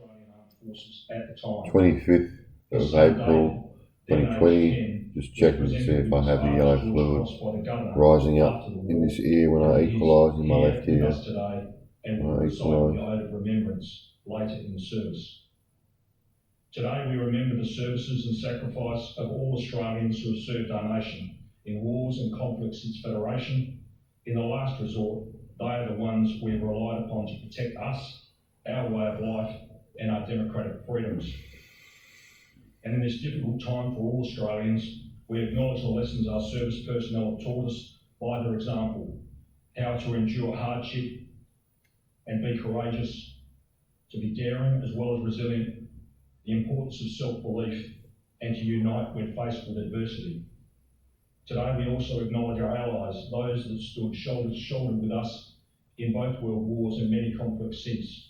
Australian Armed Forces at the time. 25th of April 2020, just checking to see if I have the yellow fluid rising up in this ear when I equalise in my left ear. And recite the oath of remembrance later in the service. Today we remember the services and sacrifice of all Australians who have served our nation in wars and conflicts since Federation. In the last resort, they are the ones we have relied upon to protect us, our way of life, and our democratic freedoms. And in this difficult time for all Australians, we acknowledge the lessons our service personnel have taught us by their example, how to endure hardship and be courageous, to be daring as well as resilient, the importance of self-belief, and to unite when faced with adversity. Today we also acknowledge our allies, those that stood shoulder to shoulder with us in both world wars and many conflicts since,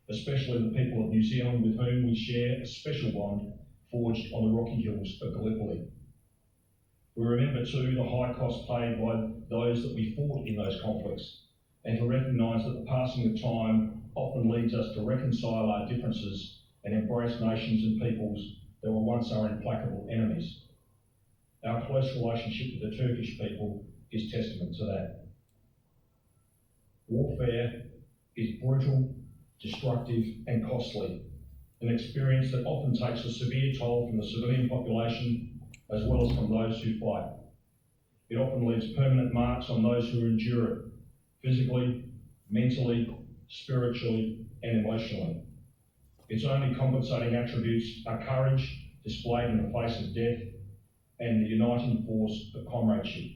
especially the people of New Zealand with whom we share a special bond forged on the rocky hills of Gallipoli. We remember too the high cost paid by those that we fought in those conflicts, and to recognise that the passing of time often leads us to reconcile our differences and embrace nations and peoples that were once our implacable enemies. Our close relationship with the Turkish people is testament to that. Warfare is brutal, destructive and costly, an experience that often takes a severe toll from the civilian population as well as from those who fight. It often leaves permanent marks on those who endure it, physically, mentally, spiritually and emotionally. Its only compensating attributes are courage displayed in the face of death and the uniting force of comradeship.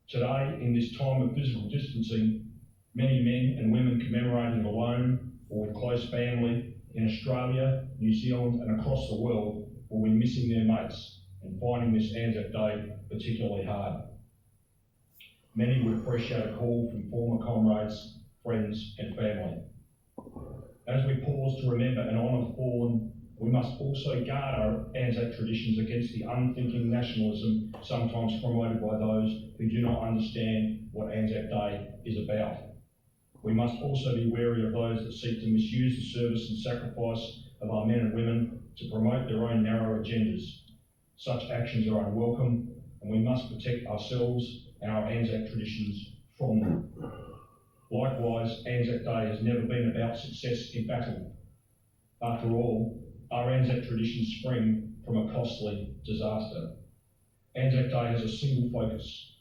Today, in this time of physical distancing, many men and women commemorating alone or with close family in Australia, New Zealand and across the world will be missing their mates and finding this Anzac Day particularly hard. Many would appreciate a call from former comrades, friends and family. As we pause to remember and honour the fallen, we must also guard our Anzac traditions against the unthinking nationalism sometimes promoted by those who do not understand what Anzac Day is about. We must also be wary of those that seek to misuse the service and sacrifice of our men and women to promote their own narrow agendas. Such actions are unwelcome, and we must protect ourselves and our Anzac traditions from them. Likewise, Anzac Day has never been about success in battle. After all, our Anzac traditions spring from a costly disaster. Anzac Day has a single focus: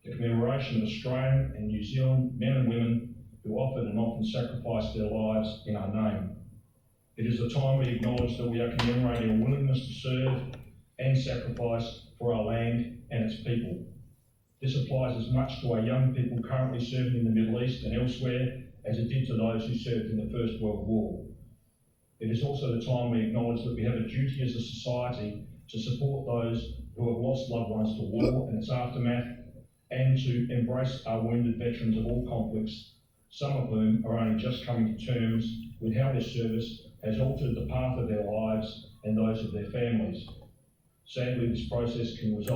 the commemoration of Australian and New Zealand men and women who offered and often sacrificed their lives in our name. It is the time we acknowledge that we are commemorating a willingness to serve and sacrifice for our land and its people. This applies as much to our young people currently serving in the Middle East and elsewhere as it did to those who served in the First World War. It is also the time we acknowledge that we have a duty as a society to support those who have lost loved ones to war and its aftermath, and to embrace our wounded veterans of all conflicts, some of whom are only just coming to terms with how their service has altered the path of their lives and those of their families. Sadly, this process can result